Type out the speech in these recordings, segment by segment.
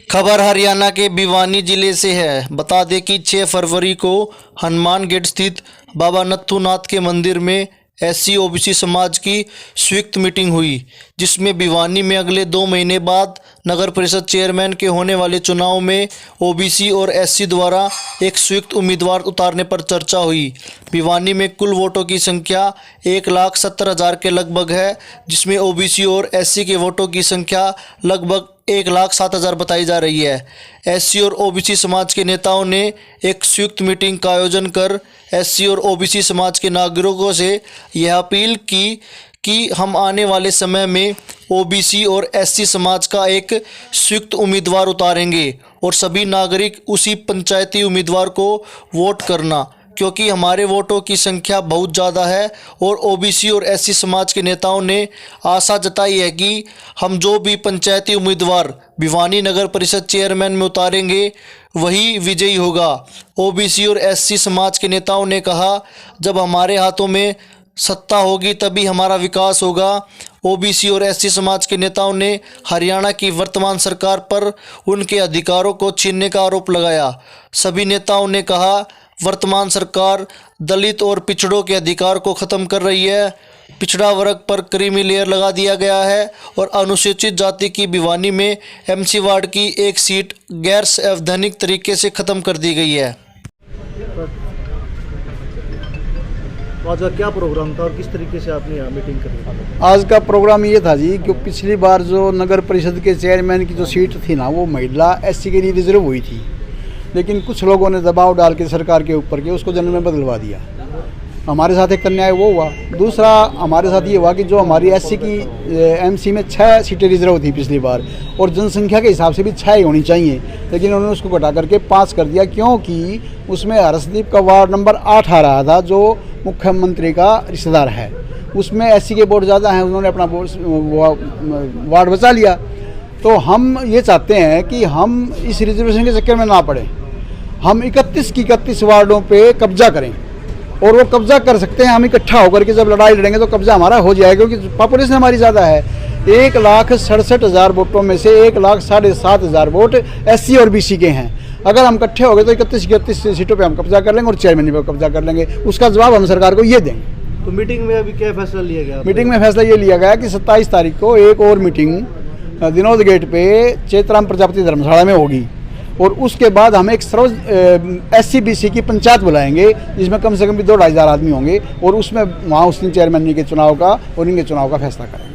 खबर हरियाणा के भिवानी जिले से है। बता दें कि 6 फरवरी को हनुमान गेट स्थित बाबा नत्थूनाथ के मंदिर में एससी ओबीसी समाज की संयुक्त मीटिंग हुई, जिसमें भिवानी में अगले 2 महीने बाद नगर परिषद चेयरमैन के होने वाले चुनाव में ओबीसी और एससी द्वारा एक संयुक्त उम्मीदवार उतारने पर चर्चा हुई। भिवानी में कुल वोटों की संख्या 1,70,000 के लगभग है, जिसमें ओबीसी और एससी के वोटों की संख्या लगभग 1,07,000 बताई जा रही है। एससी और ओबीसी समाज के नेताओं ने एक संयुक्त मीटिंग का आयोजन कर एससी और ओबीसी समाज के नागरिकों से यह अपील की कि हम आने वाले समय में ओबीसी और एससी समाज का एक संयुक्त उम्मीदवार उतारेंगे और सभी नागरिक उसी पंचायती उम्मीदवार को वोट करना, क्योंकि हमारे वोटों की संख्या बहुत ज़्यादा है। और ओबीसी और एससी समाज के नेताओं ने आशा जताई है कि हम जो भी पंचायती उम्मीदवार भिवानी नगर परिषद चेयरमैन में उतारेंगे वही विजयी होगा। ओबीसी और एससी समाज के नेताओं ने कहा, जब हमारे हाथों में सत्ता होगी तभी हमारा विकास होगा। ओबीसी और एससी समाज के नेताओं ने हरियाणा की वर्तमान सरकार पर उनके अधिकारों को छीनने का आरोप लगाया। सभी नेताओं ने कहा, वर्तमान सरकार दलित और पिछड़ों के अधिकार को ख़त्म कर रही है। पिछड़ा वर्ग पर क्रीमी लेयर लगा दिया गया है और अनुसूचित जाति की भिवानी में एमसी वार्ड की एक सीट गैर संवैधानिक तरीके से ख़त्म कर दी गई है। आज का क्या प्रोग्राम था और किस तरीके से आपने यहाँ मीटिंग करी? आज का प्रोग्राम ये था जी कि पिछली बार जो नगर परिषद के चेयरमैन की जो सीट थी ना, वो महिला एससी के लिए रिजर्व हुई थी, लेकिन कुछ लोगों ने दबाव डाल के सरकार के ऊपर के उसको जनरल में बदलवा दिया। हमारे साथ एक अन्याय वो हुआ। दूसरा हमारे साथ ये हुआ कि जो हमारी एससी की एमसी में 6 सीटें रिजर्व थी पिछली बार, और जनसंख्या के हिसाब से भी 6 ही होनी चाहिए, लेकिन उन्होंने उसको घटा करके 5 कर दिया, क्योंकि उसमें हर्षदीप का वार्ड नंबर 8 आ रहा था जो मुख्यमंत्री का रिश्तेदार है। उसमें एससी के वोट ज़्यादा हैं, उन्होंने अपना वार्ड बचा लिया। तो हम ये चाहते हैं कि हम इस रिजर्वेशन के चक्कर में ना पड़े, हम 31 की 31 वार्डों पे कब्जा करें, और वो कब्जा कर सकते हैं हम इकट्ठा होकर के। जब लड़ाई लड़ेंगे तो कब्जा हमारा हो जाएगा, क्योंकि पॉपुलेशन हमारी ज़्यादा है। 1,67,000 वोटों में से 1,07,000 वोट एससी और बीसी के हैं। अगर हम इकट्ठे हो गए तो 31 सीटों पे हम कब्जा कर लेंगे और चेयरमैन पे कब्जा कर लेंगे। उसका जवाब हम सरकार को ये देंगे। तो मीटिंग में अभी क्या फैसला लिया गया? मीटिंग में फैसला ये लिया गया कि 27 तारीख को एक और मीटिंग विनोद गेट पे चेतराम प्रजापति धर्मशाला में होगी, और उसके बाद हम एक सर्व एससी बीसी की पंचायत बुलाएंगे, जिसमें कम से कम भी 2,500 आदमी होंगे, और उसमें वहाँ उस दिन चेयरमैन के चुनाव का और इनके चुनाव का फैसला करेंगे।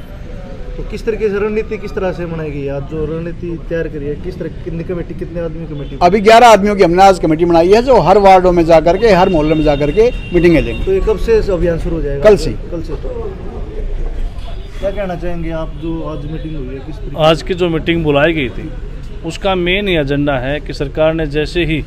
तो किस तरीके से रणनीति किस तरह से बनाएगी? आज जो रणनीति तैयार करी है, किस तरह कितनी कमेटी, कितने आदमी कमेटी? अभी 11 आदमियों की हमने आज कमेटी बनाई है, जो हर वार्डों में जा करके, हर मोहल्ले में जा करके मीटिंगें लेंगे। तो ये कब से अभियान शुरू हो जाएगा? कल से। तो क्या कहना चाहेंगे आप, जो आज मीटिंग हुई है किस तरीके? आज की जो मीटिंग बुलाई गई थी उसका मेन ही एजेंडा है कि सरकार ने जैसे ही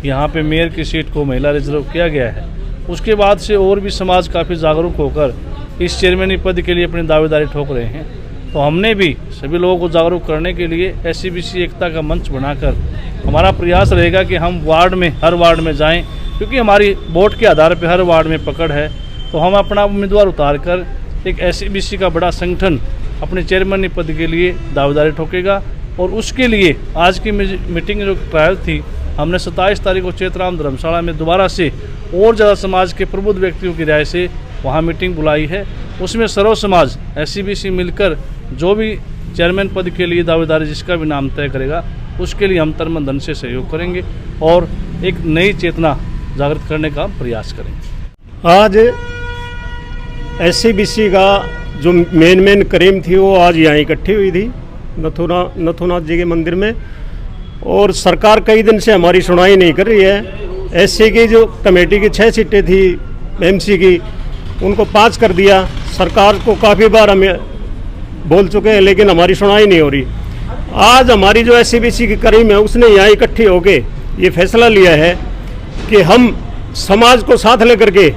यहाँ पे मेयर की सीट को महिला रिजर्व किया गया है, उसके बाद से और भी समाज काफ़ी जागरूक होकर इस चेयरमैनी पद के लिए अपनी दावेदारी ठोक रहे हैं। तो हमने भी सभी लोगों को जागरूक करने के लिए एससी बीसी एकता का मंच बनाकर हमारा प्रयास रहेगा कि हम वार्ड में, हर वार्ड में जाएं, क्योंकि हमारी वोट के आधार पर हर वार्ड में पकड़ है। तो हम अपना उम्मीदवार उतार कर एक एससी बीसी का बड़ा संगठन अपने चेयरमैनी पद के लिए दावेदारी ठोकेगा। और उसके लिए आज की मीटिंग जो ट्रायल थी, हमने 27 तारीख को चेतराम धर्मशाला में दोबारा से और ज़्यादा समाज के प्रबुद्ध व्यक्तियों की राय से वहाँ मीटिंग बुलाई है। उसमें सर्व समाज एससी बीसी मिलकर जो भी चेयरमैन पद के लिए दावेदारी जिसका भी नाम तय करेगा, उसके लिए हम तन मन धन से सहयोग करेंगे और एक नई चेतना जागृत करने का प्रयास करेंगे। आज एससी बीसी का जो मेन करीम थी वो आज यहाँ इकट्ठी हुई थी नथुनाथ जी के मंदिर में, और सरकार कई दिन से हमारी सुनवाई नहीं कर रही है। एससी की जो कमेटी की 6 सीटें थी एमसी की, उनको 5 कर दिया। सरकार को काफ़ी बार हमें बोल चुके हैं, लेकिन हमारी सुनवाई नहीं हो रही। आज हमारी जो एससी बीसी की करीम है, उसने यहाँ इकट्ठी होके ये फैसला लिया है कि हम समाज को साथ लेकर के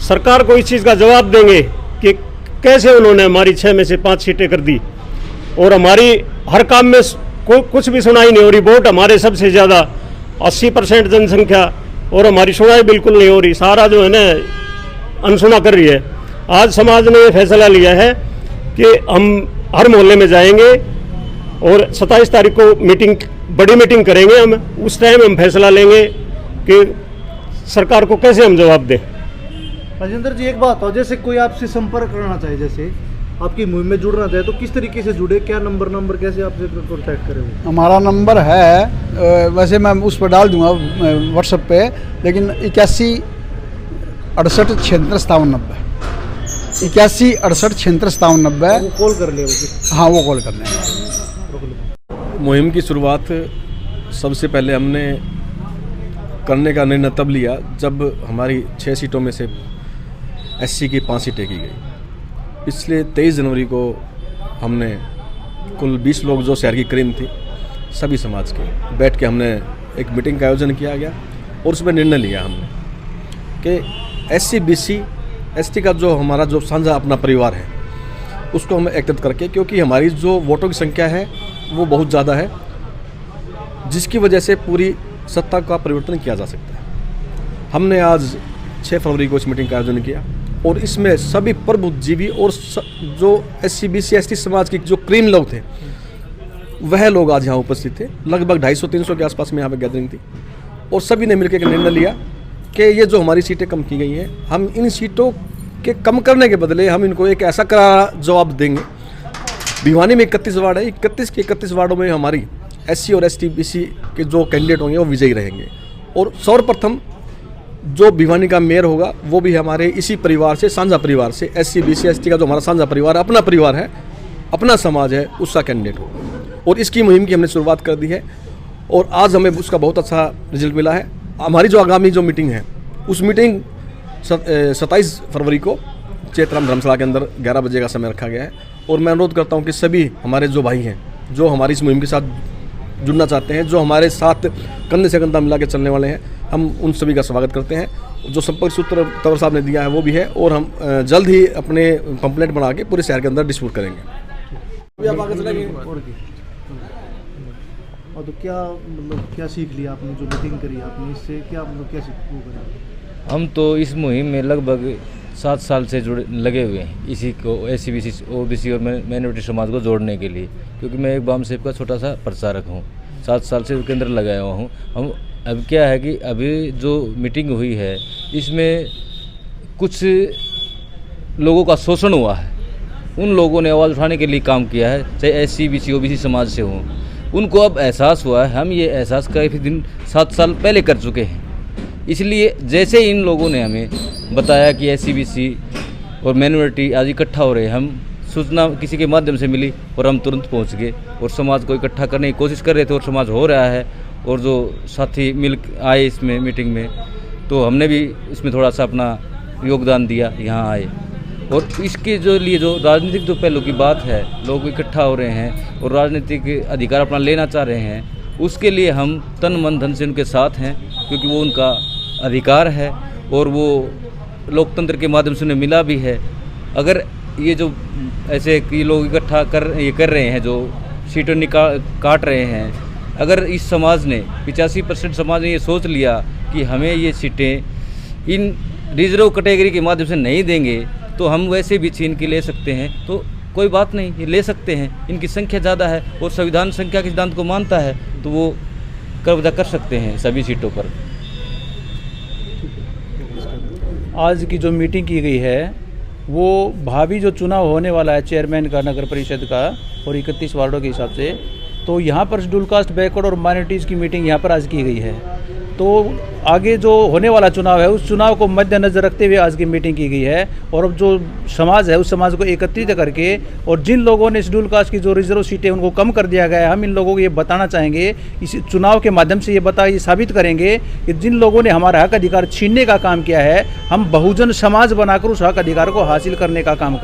सरकार को इस चीज़ का जवाब देंगे कि कैसे उन्होंने हमारी 6 में से 5 सीटें कर दी, और हमारी हर काम में कुछ भी सुनाई नहीं हो रही। वोट हमारे सबसे ज़्यादा 80% जनसंख्या, और हमारी सुनाई बिल्कुल नहीं हो रही। सारा जो है ना अनसुना कर रही है। आज समाज ने ये फैसला लिया है कि हम हर मोहल्ले में जाएंगे और 27 तारीख को मीटिंग बड़ी मीटिंग करेंगे हम, उस टाइम हम फैसला लेंगे कि सरकार को कैसे हम जवाब दें। राजेंद्र जी, एक बात हो, जैसे कोई आपसे संपर्क करना चाहे, जैसे आपकी मुहिम में जुड़ना चाहे, तो किस तरीके से जुड़े, क्या नंबर कैसे आपसे कॉन्टैक्ट करें वो? हमारा नंबर है, वैसे मैं उस पर डाल दूंगा व्हाट्सएप पे, लेकिन 81 68 76 57 90 81 68 76 57 90। वो कॉल कर लिया वो? हाँ, वो कॉल कर लें। मुहिम की शुरुआत सबसे पहले हमने करने का निर्णय तब लिया जब हमारी 6 सीटों में से एससी की 5 सीटें की गई। पिछले 23 जनवरी को हमने कुल 20 लोग जो शहर की क्रीम थी, सभी समाज के, बैठ के हमने एक मीटिंग का आयोजन किया गया और उसमें निर्णय लिया हमने कि एससी बीसी एसटी का जो हमारा जो साझा अपना परिवार है उसको हमें एकत्रित करके, क्योंकि हमारी जो वोटों की संख्या है वो बहुत ज़्यादा है, जिसकी वजह से पूरी सत्ता का परिवर्तन किया जा सकता है। हमने आज 6 फरवरी को इस मीटिंग का आयोजन किया और इसमें सभी प्रबुद्धजीवी और जो एससी बीसी एसटी समाज की जो क्रीम लोग थे वह लोग आज यहाँ उपस्थित थे। लगभग 250-300 के आसपास में यहाँ पे गैदरिंग थी और सभी ने मिलकर एक निर्णय लिया कि ये जो हमारी सीटें कम की गई हैं, हम इन सीटों के कम करने के बदले हम इनको एक ऐसा करारा जवाब देंगे। भिवानी में 31 वार्ड है, 31 के 31 वार्डों में हमारी एससी और एसटी बीसी के जो कैंडिडेट होंगे वो विजयी रहेंगे और सर्वप्रथम जो भिवानी का मेयर होगा वो भी हमारे इसी परिवार से, साझा परिवार से, एससी बीसी एसटी का जो हमारा साझा परिवार, अपना परिवार है, अपना समाज है, उसका कैंडिडेट होगा। और इसकी मुहिम की हमने शुरुआत कर दी है और आज हमें उसका बहुत अच्छा रिजल्ट मिला है। हमारी जो आगामी जो मीटिंग है उस मीटिंग 27 फरवरी को चेतराम धर्मशाला के अंदर 11 बजे का समय रखा गया है और मैं अनुरोध करता हूँ कि सभी हमारे जो भाई हैं जो हमारी इस मुहिम के साथ जुड़ना चाहते हैं, जो हमारे साथ कंधे से कंधा मिला के चलने वाले हैं, हम उन सभी का स्वागत करते हैं। जो संपर्क सूत्र तंवर साहब ने दिया है वो भी है और हम जल्द ही अपने पंपलेट बना के पूरे शहर के अंदर डिस्ट्रीब्यूट करेंगे। आप आगे चलेंगे और तो क्या सीख लिया आपने, जो मीटिंग करी आपने, इससे क्या क्या सीख वो करें? हम तो इस मुहिम में लगभग 7 साल से लगे हुए हैं, इसी को एससी बीसी ओबीसी और माइनॉरिटी समाज को जोड़ने के लिए, क्योंकि मैं एक बाम सेब का छोटा सा प्रचारक हूँ, 7 साल से उसके अंदर लगाया हुआ हूँ। हम अब क्या है कि अभी जो मीटिंग हुई है इसमें कुछ लोगों का शोषण हुआ है, उन लोगों ने आवाज़ उठाने के लिए काम किया है, चाहे एससी बीसी ओबीसी समाज से हों, उनको अब एहसास हुआ है। हम ये एहसास काफ़ी दिन 7 साल पहले कर चुके हैं, इसलिए जैसे इन लोगों ने हमें बताया कि एससी बीसी और माइनॉरिटी आज इकट्ठा हो रहे हैं, हम सूचना किसी के माध्यम से मिली और हम तुरंत पहुंच गए और समाज को इकट्ठा करने की कोशिश कर रहे थे और समाज हो रहा है। और जो साथी मिल आए इसमें मीटिंग में, तो हमने भी इसमें थोड़ा सा अपना योगदान दिया, यहाँ आए। और इसके जो लिए जो राजनीतिक जो पहलू की बात है, लोग इकट्ठा हो रहे हैं और राजनीतिक अधिकार अपना लेना चाह रहे हैं, उसके लिए हम तन मन धन से उनके साथ हैं, क्योंकि वो उनका अधिकार है और वो लोकतंत्र के माध्यम से उन्हें मिला भी है। अगर ये जो ऐसे कि लोग इकट्ठा कर रहे हैं, जो सीटें काट रहे हैं, अगर इस समाज ने 85% समाज ने ये सोच लिया कि हमें ये सीटें इन रिजर्व कैटेगरी के माध्यम से नहीं देंगे तो हम वैसे भी छीन के ले सकते हैं, तो कोई बात नहीं, ये ले सकते हैं। इनकी संख्या ज़्यादा है और संविधान संख्या के सिद्धांत को मानता है, तो वो कब्जा कर सकते हैं सभी सीटों पर। आज की जो मीटिंग की गई है वो भावी जो चुनाव होने वाला है चेयरमैन का, नगर परिषद का और 31 वार्डों के हिसाब से, तो यहाँ पर शेड्यूल कास्ट, बैकवर्ड और माइनॉरिटीज़ की मीटिंग यहाँ पर आज की गई है। तो आगे जो होने वाला चुनाव है उस चुनाव को मद्देनज़र रखते हुए आज की मीटिंग की गई है और अब जो समाज है उस समाज को एकत्रित करके और जिन लोगों ने शेड्यूल कास्ट की जो रिजर्व सीटें उनको कम कर दिया गया है, हम इन लोगों को ये बताना चाहेंगे, इस चुनाव के माध्यम से ये साबित करेंगे कि जिन लोगों ने हमारा हक अधिकार छीनने का काम किया है, हम बहुजन समाज बनाकर उस हक अधिकार को हासिल करने का काम करें।